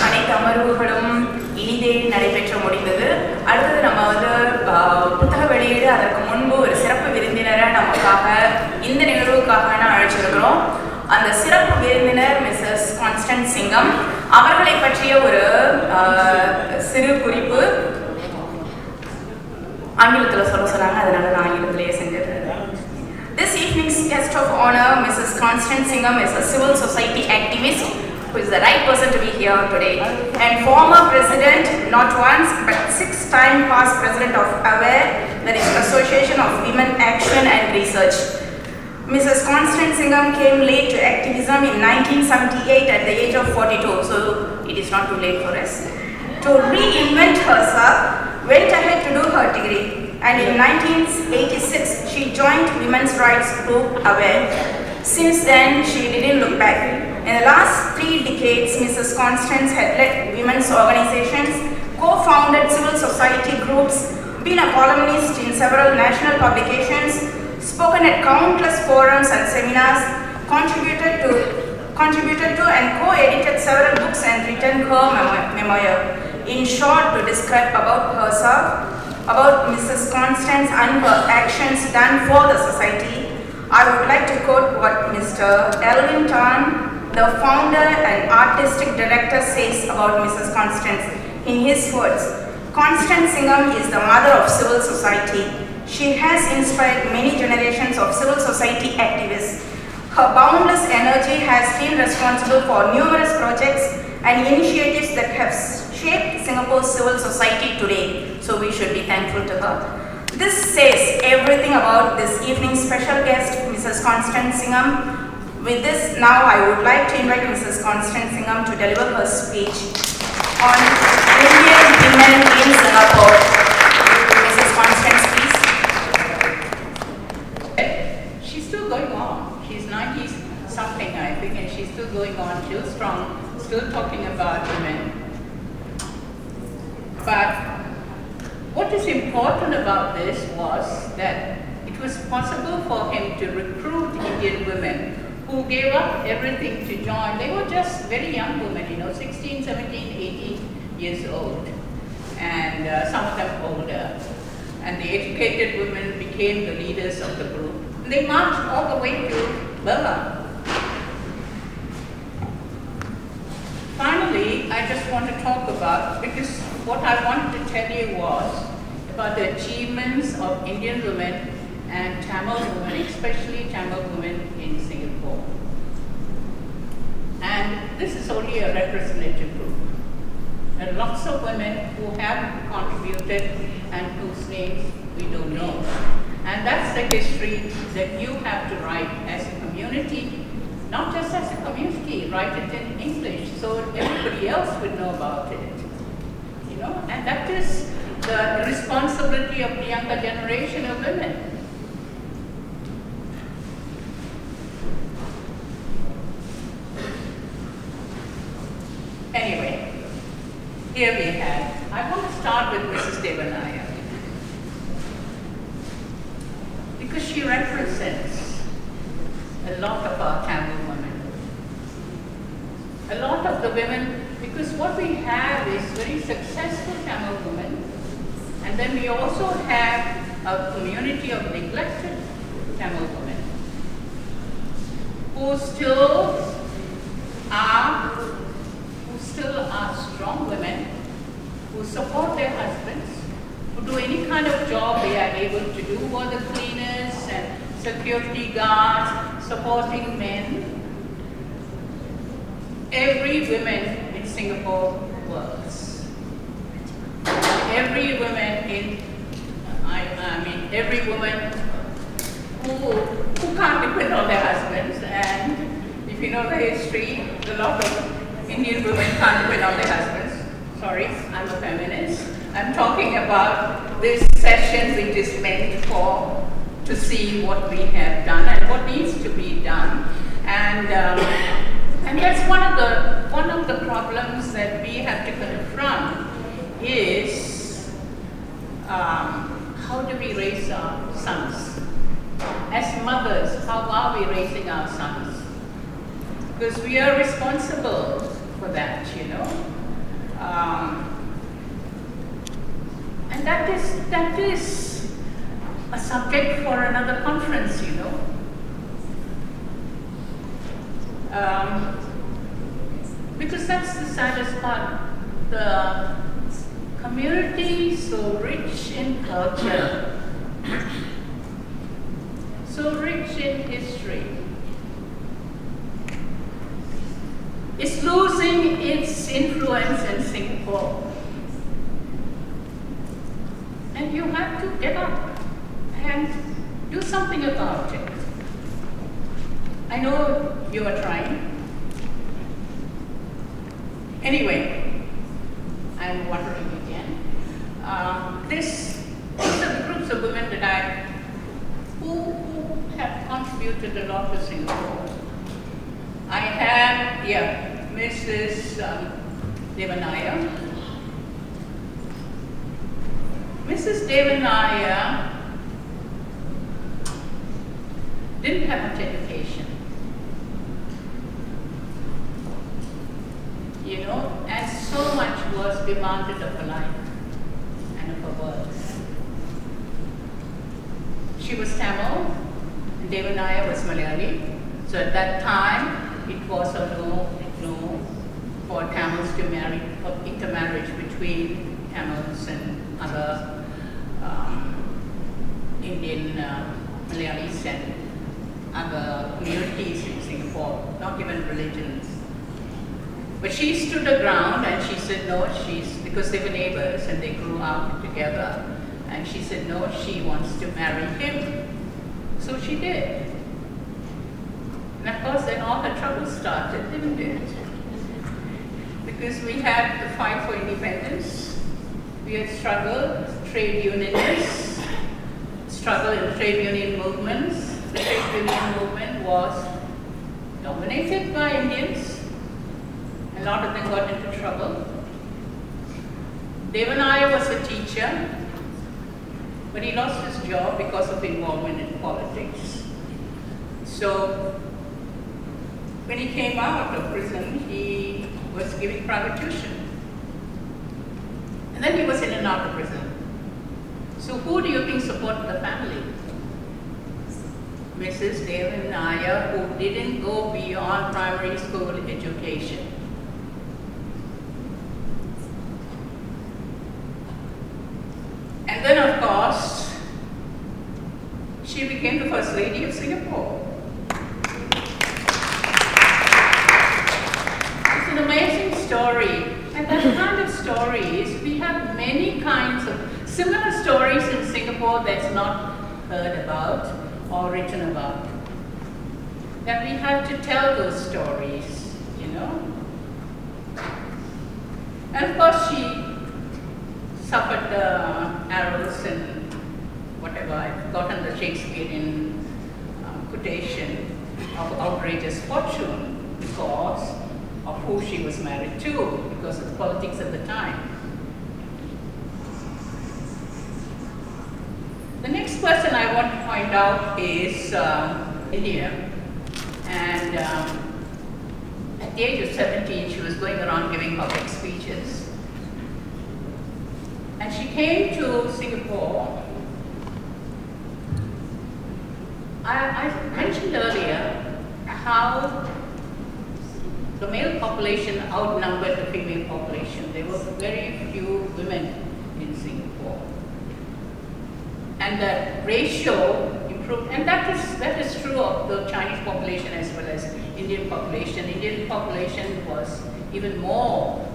அனைத்து அமர்வுகளும் இனிதே நடைபெற்ற முடிந்தது. அடுத்தது நம்ம புத்தக வெளியீடு, அதற்கு முன்பு ஒரு சிறப்பு விருந்தினரை நமக்காக இந்த நிகழ்வுக்காக அழைச்சிருக்கிறோம். அந்த சிறப்பு விருந்தினர் மிஸ்ஸஸ் கான்ஸ்டன்ட் சிங்கம். அவர்களை பற்றிய ஒரு சிறு குறிப்பு ஆங்கிலத்தில் சொன்னாங்க, அதனால நான் ஆங்கிலத்திலேயே செஞ்சிருந்தேன். This evening's guest of honor, Mrs. Constance Singham, is a civil society activist who is the right person to be here today, and former president, not once but 6-time past president of AWARE, that is Association of Women Action and Research. Mrs. Constance Singham came late to activism in 1978 at the age of 42, so it is not too late for us. To reinvent herself, went ahead to do her degree, and in 1986 she joined women's rights group AWARE. Since then, she didn't look back. In the last 3 decades, Mrs. Constance had led women's organizations, co-founded civil society groups, been a columnist in several national publications, spoken at countless forums and seminars, contributed to and co-edited several books and written her memoir. In short, to describe about herself, about Mrs. Constance and her actions done for the society, I would like to quote what Mr. Elvin Tan, the founder and artistic director, says about Mrs. Constance. In his words, Constance Singham is the mother of civil society. She has inspired many generations of civil society activists. Her boundless energy has been responsible for numerous projects and initiatives that have shaped Singapore's civil society today. So we should be thankful to her. This says everything about this evening's special guest, Mrs. Constance Singham. With this, now I would like to invite Mrs. Constance Singham to deliver her speech on Indian women in Singapore. Mrs. Constance, please. She's still going on. She's 90-something, I think, and she's still going on, still strong, still talking about women. But what is important about this was that it was possible for him to recruit Indian women who gave up everything to join. They were just very young women, 16, 17, 18 years old, and some of them older. And the educated women became the leaders of the group. And they marched all the way to Burma. Finally, I just want to talk about, because what I wanted to tell you was about the achievements of Indian women and Tamil women, especially Tamil women in Singapore. And this is only a representative group. There are lots of women who have contributed and whose names we don't know. And that's the history that you have to write as a community, not just as a community, write it in English so everybody else would know about it. And that is the responsibility of the younger generation of women. Anyway, here we have, I want to start with Mrs. Devanaya, because she represents a lot of our Tamil women. A lot of the women, because what we have is very successful Tamil women, and then we also have a community of neglected Tamil women who still are strong women, who support their husbands, who do any kind of job they are able to do, or the cleaners and security guards, supporting men. Every woman in Singapore works. Every woman every woman who can't depend on their husbands, and if you know the history, a lot of Indian women can't depend on their husbands. Sorry, I'm a feminist. I'm talking about this session which is meant to see what we have done and what needs to be done. And that's one of the problems that we have to confront is how do we raise our sons? As mothers, how are we raising our sons? Because we are responsible for that, and that is a subject for another conference, because that's the saddest part. The community so rich in culture, so rich in history, is losing its influence in Singapore. And you have to get up and do something about it. I know you are trying. Anyway, I'm wondering again. These are the groups of women that who have contributed a lot to Singapore. I have, Mrs. Devanaya. Mrs. Devanaya didn't have much education, and so much was demanded of her life and of her works. She was Tamil, and Devanaya was Malayali. So at that time, it was a no for Tamils to marry, for intermarriage between Tamils and other Indian Malayalis and other communities in Singapore, not even religions. But she stood her ground and she said no, because they were neighbors and they grew up together. And she said no, she wants to marry him. So she did. And of course then all her troubles started, didn't it? Because we had the fight for independence, we had struggled, trade unionists, struggle in trade union movements. The trade union movement was dominated by Indians. A lot of them got into trouble. Devanaya was a teacher, but he lost his job because of involvement in politics. So when he came out of prison, he was giving private tuition. And then he was in and out of prison. So who do you think supported the family? Mrs. Devanaya, who didn't go beyond primary school education. And then, of course, she became the First Lady of Singapore. It's an amazing story. And that kind of stories, we have many kinds of similar stories in Singapore that's not heard about or written about. That we have to tell those stories, And of course, she suffered the arrows and whatever, I've forgotten the Shakespearean quotation of outrageous fortune because of who she was married to, because of the politics at the time. The next person I want to point out is India. And at the age of 17, she was going around giving public speeches. And she came to Singapore. I mentioned earlier how the male population outnumbered the female population. There were very few women in Singapore. And the ratio improved, and that is true of the Chinese population as well as Indian population. Indian population was even more,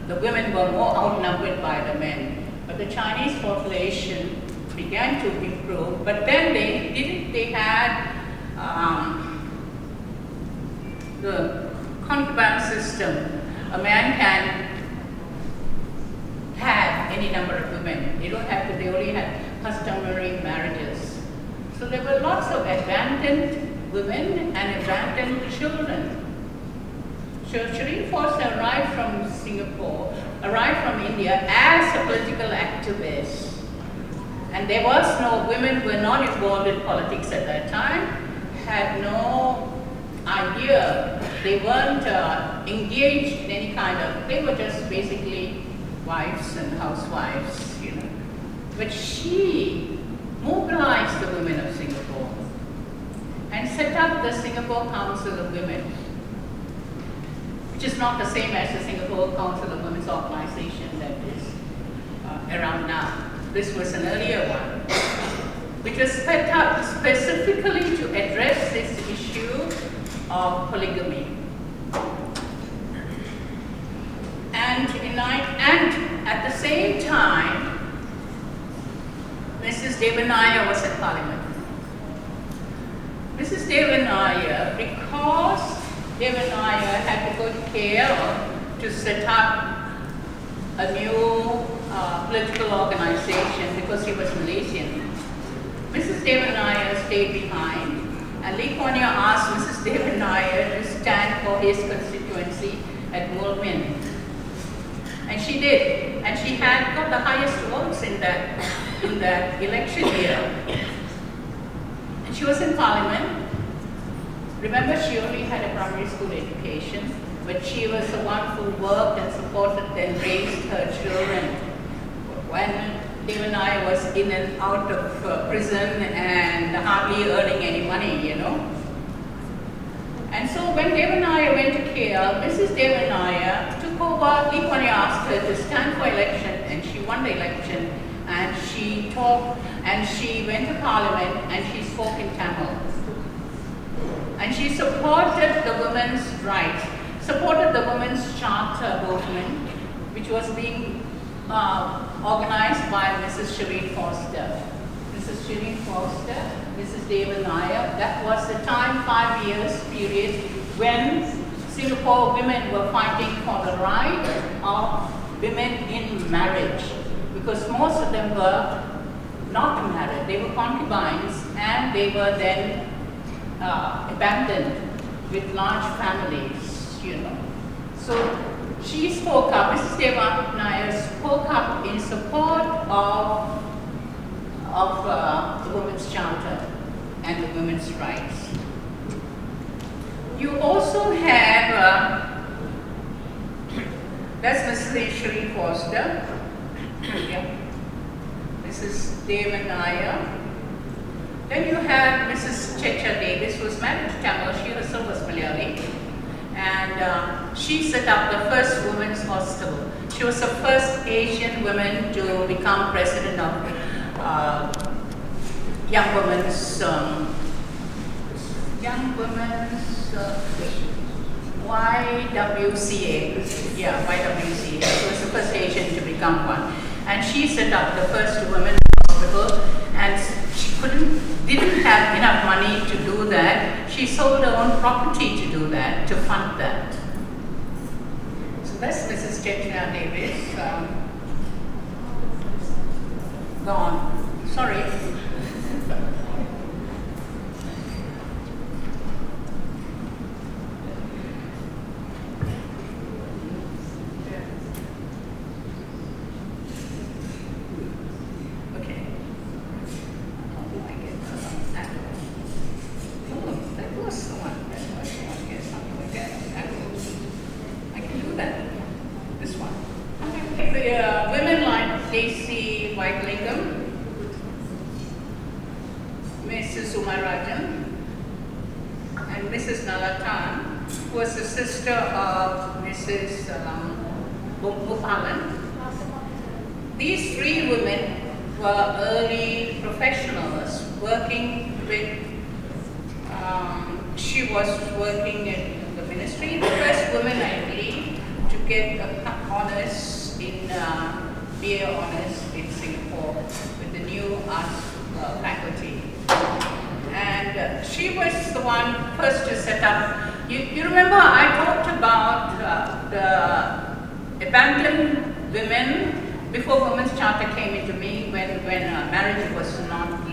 the women were more outnumbered by the men. But the Chinese population began to improve, but then they had the concubine system. A man can have any number of women. They only had customary marriages. So there were lots of abandoned women and abandoned children. So Shireen Foster arrived from Singapore, arrived from India as a political activist. And there was no, women were not involved in politics at that time, had no idea They weren't engaged in any kind of, they were just basically wives and housewives, you know. But she mobilized the women of Singapore and set up the Singapore Council of Women, which is not the same as the Singapore Council of Women's Organization that is around now. This was an earlier one, which was set up specifically to address this issue of polygamy. And at the same time, Mrs. Devanaya was in Parliament. Mrs. Devanaya, because Devanaya had to go to KL to set up a new political organization because he was Malaysian, Mrs. Devanaya stayed behind, and Lee Kuan Yew asked Mrs. Devanaya to stand for his constituency at Mulmin. And she did, and she had got the highest votes in that election year. And she was in Parliament. Remember, she only had a primary school education, but she was the one who worked and supported and raised her children. When Devanaya was in and out of prison and hardly earning any money, you know. And so when Devanaya went to KL, Mrs. Devanaya took over. Lee Kuan Yew asked her to stand for election, and she won the election. And she talked, and she went to Parliament, and she spoke in Tamil. And she supported the women's rights, supported the women's charter movement, which was being organized by Mrs. Shireen Foster. Mrs. Shireen Foster, Mrs. Devanaya, that was the time, 5 years period, when Singapore women were fighting for the right of women in marriage, because most of them were not married, they were concubines, and they were then abandoned with large families, you know. So she spoke up, Mrs. Devanaya spoke up in support of the Women's Charter and the women's rights. You also have, that's Mrs. Shireen Foster, yeah. Mrs. Devanaya. Then you have Mrs. Checha Davis, who was married to Tamil, she herself was Malayali. And she set up the first women's hostel. She was the first Asian woman to become president of Young Women's YWCA. Yeah, YWCA. She was the first Asian to become one. And she set up the first women's hospital, and she didn't have enough money to do that. She sold her own property to do that, to fund that. So that's Mrs. Checha Davis. Gone. Sorry. These three women were early professionals working with, she was working in the ministry, the first woman, I believe, to get honors in, BA honors in Singapore with the new arts faculty. And she was the one first to set up. You remember I talked about the abandoned women before Women's Charter came into being, when marriage was not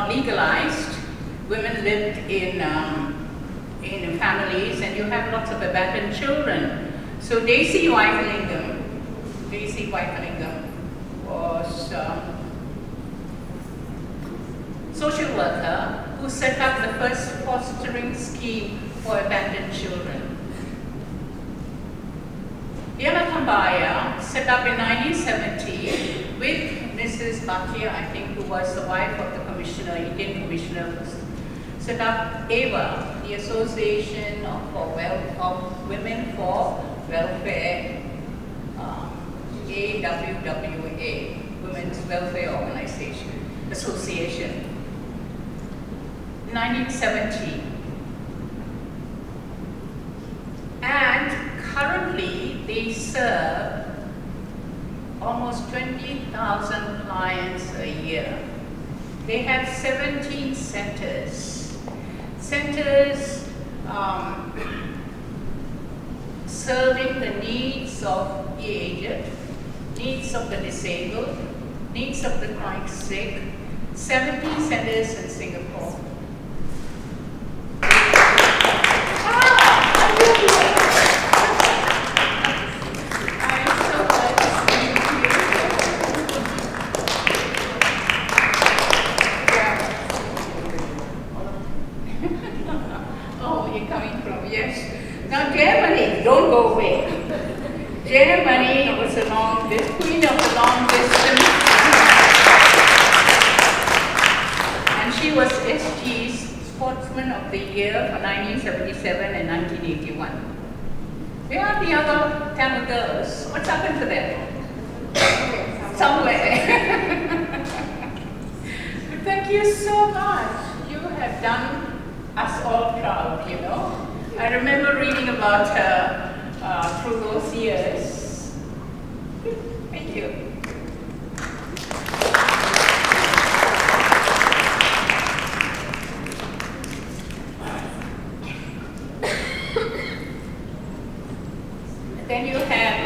legalized. Women lived in families, and you have lots of abandoned children. So Daisy Whitellingham was social worker who who set up the first fostering scheme for abandoned children. Yamatambaya, set up in 1970 with Mrs. Bhatia, I think, who was the wife of the commissioner, Indian commissioner, set up AWA, the Association of Women for Welfare, AWWA, Women's Welfare Organization, Association, 1970. And currently they serve almost 20,000 clients a year. They have 17 centers. Centers serving the needs of the aged, needs of the disabled, needs of the chronic sick, 70 centers in Singapore. Germany was the queen of the long distance, and she was SG's Sportsman of the Year for 1977 and 1981. Where are the other Tamil girls? What's happened to them? Somewhere. But thank you so much. You have done us all proud, you know. I remember reading about her through those years. Thank you. Then you have,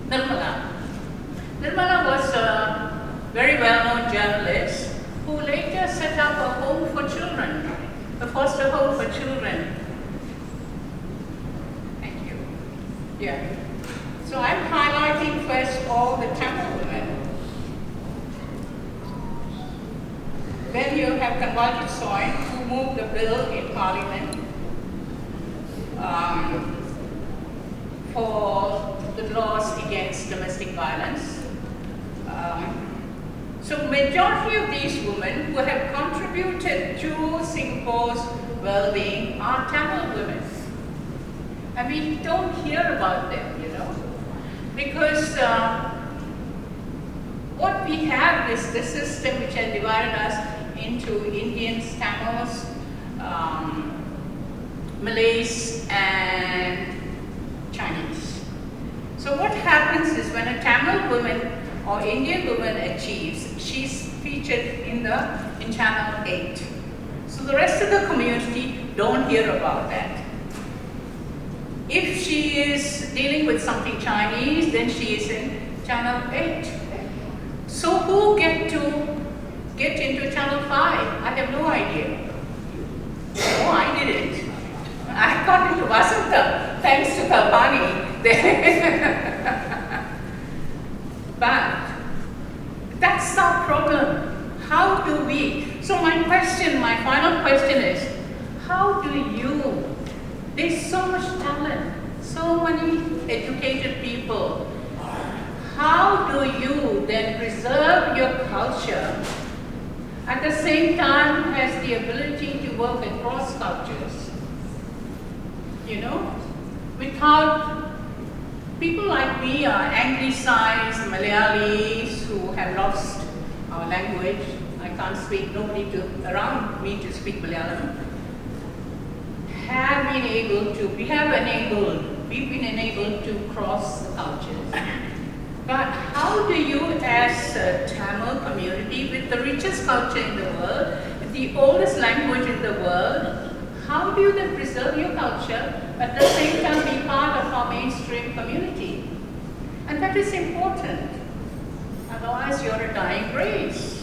Nirmala. Nirmala was a very well-known journalist who later set up a home for children, a foster home for children. Thank you. Yeah. So I'm highlighting first all the Tamil women. Then you have Kanwaljit Soin, who moved the bill in Parliament for the laws against domestic violence. So majority of these women who have contributed to Singapore's well-being are Tamil women. And we don't hear about them, you know, because what we have is the system which has divided us into Indians, Tamils, Malays, and Chinese. So what happens is when a Tamil woman or Indian woman achieves, she's featured in Channel 8. So the rest of the community don't hear about that. If she is dealing with something Chinese, then she is in Channel 8. So who get into Channel 5? I have no idea. Oh, I did it. I got into Vasanta, thanks to Kalpani. But that's our problem. How do we? So my final question is, how do you? There's so much talent, so many educated people. How do you then preserve your culture at the same time has the ability to work across cultures? You know, without people like me are anglicized Malayalis who have lost our language. I can't speak, nobody around me to speak Malayalam. We've been enabled to cross the cultures. But how do you, as a Tamil community with the richest culture in the world, with the oldest language in the world, how do you then preserve your culture at the same time be part of our mainstream community? And that is important. Otherwise, you're a dying race.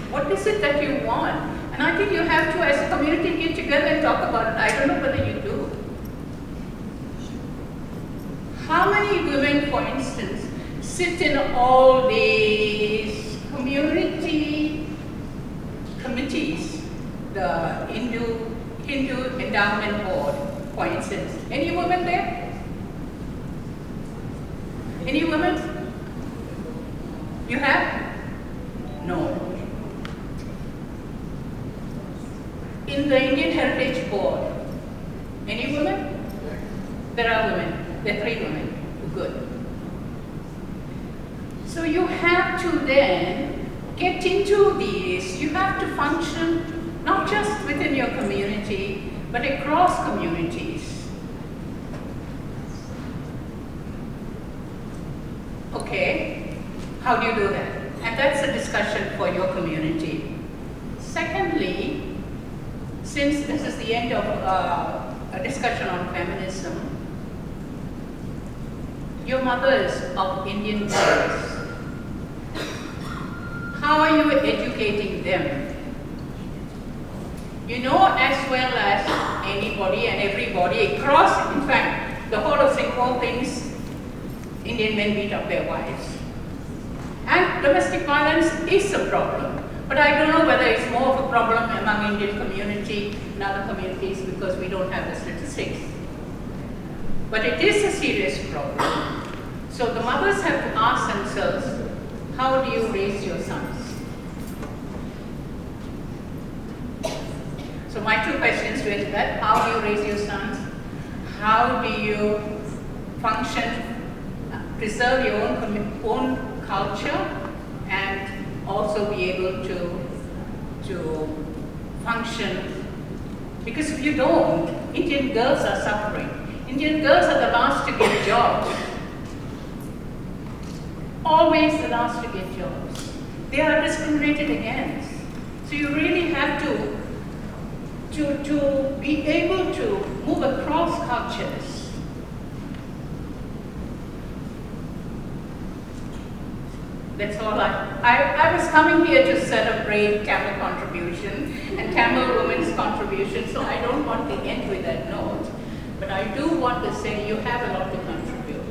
What is it that you want? And I think you have to, as a community, get together and talk about it. I don't know whether you do. How many women, for instance, sit in all these community committees, the Hindu Endowment Board, for instance? Any women there? Any women? You have? No. In the Indian Heritage Board, any women? There are women. There are 3 women. Good. So you have to then get into these. You have to function not just within your community, but across communities. Okay, how do you do that? And that's a discussion for your community. Secondly, since this is the end of a discussion on feminism, your mothers of Indian girls, how are you educating them? You know as well as anybody and everybody across, in fact, the whole of Singapore thinks Indian men beat up their wives. And domestic violence is a problem. But I don't know whether it's more of a problem among Indian community and other communities because we don't have the statistics. But it is a serious problem. So the mothers have to ask themselves, how do you raise your sons? So my 2 questions were that, how do you raise your sons? How do you function, preserve your own culture, and also be able to function? Because if you don't, Indian girls are suffering. Indian girls are the last to get jobs. Always the last to get jobs. They are discriminated against. So you really have to be able to move across cultures. That's all I was coming here to celebrate Tamil contribution and Tamil women's contribution, so I don't want to end with that note. But I do want to say you have a lot to contribute.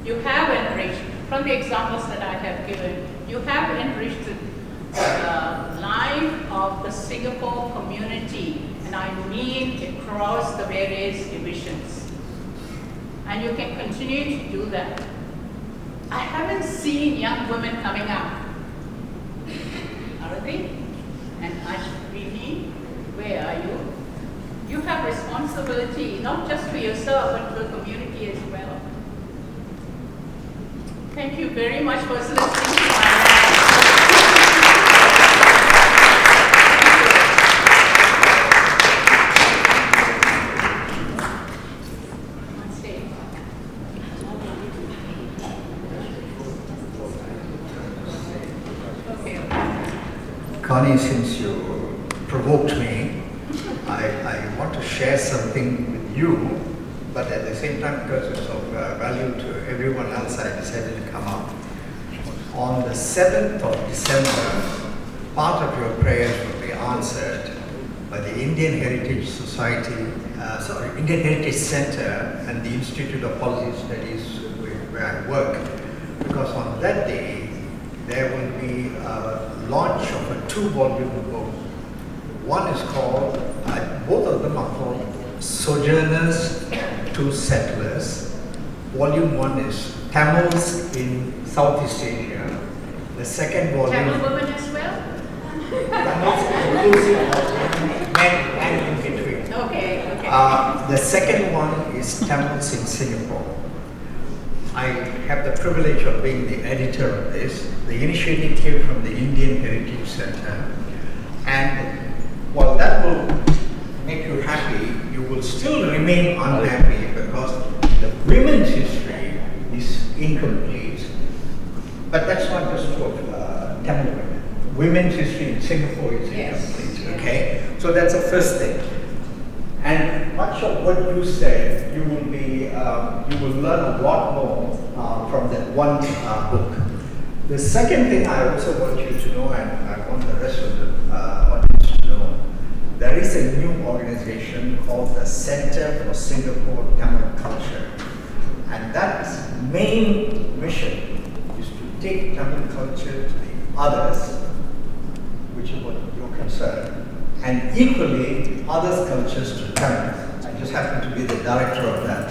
You have enriched, from the examples that I have given, you have enriched the life of the Singapore community, and I mean across the various divisions. And you can continue to do that. I haven't seen young women coming up. Are they? And Ashwini, where are you? You have responsibility not just for yourself, but for the community as well. Thank you very much for listening to my Connie, since you provoked me, I want to share something with you, but at the same time, because it's of value to everyone else, I decided to come up. On the 7th of December, part of your prayers will be answered by the Indian Heritage Society, Indian Heritage Center and the Institute of Policy Studies where I work, because on that day, there will be a launch of a 2-volume book. One is called, both of them are called Sojourners to Settlers. Volume 1 is Tamils in Southeast Asia. The second volume... Tamil women as well? Tamils inclusive of men and in between. Okay, okay. The second one is Tamils in Singapore. I have the privilege of being the editor of this. The initiative came from the Indian Heritage Center. And while that will make you happy, you will still remain unhappy because the women's history is incomplete. But that's not just for Tamil women. Women's history in Singapore is incomplete, okay? So that's the first thing. And much of what you said, you will learn a lot more from that one book. The second thing I also want you to know, and I want the rest of the audience to know, there is a new organization called the Center for Singapore Tamil Culture. And that main mission is to take Tamil culture to the others, which is what you're concerned, and equally others' cultures to Tamil. I just happen to be the director of that